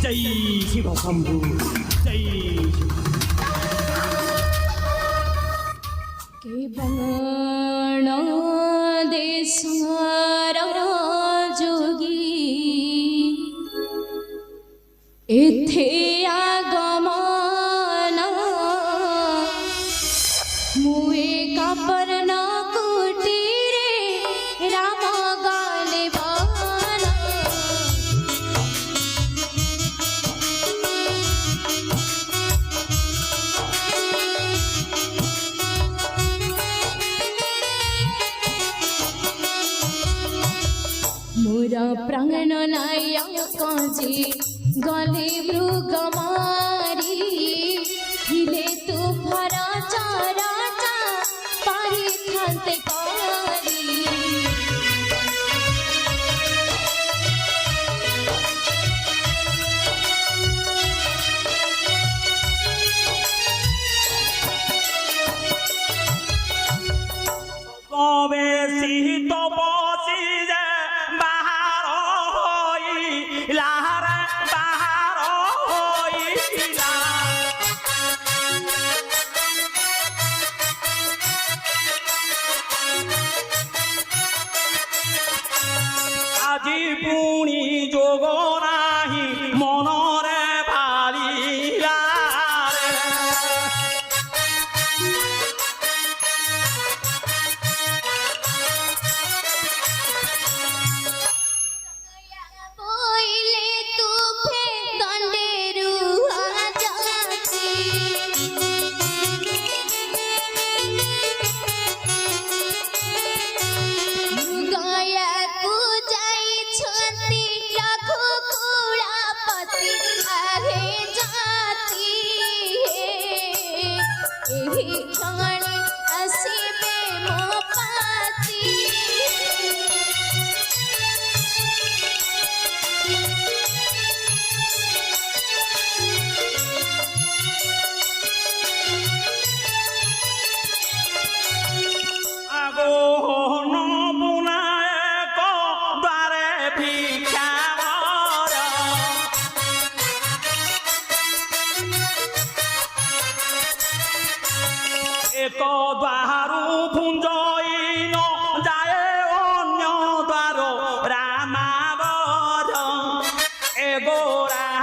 जय शिव शंभु जय शिव के बण देशर जोगी एथे आगमन मुए कापर न कुटीरे राम गाले बन मोर प्राण नायक जी गले मृग मारी हिले तू भरा राजा पारी खाते कारी তবে শীত বসি যে বাহার হইলা রে বাহার হইলা আজি পুনি যোগ নাহি মনরে ভালিলা রে बोइले तू फे दंडेरु आजाती गया को जाई छती रघुकुलापति आहे जाती एही क्षण आसीबे मो पाती আগোহন বুনায়ক দ্বারে ভিক্ষা কর এক দ্বারু ভুঞ্জইন যায় অন্য দ্বার রামাবর এগোরা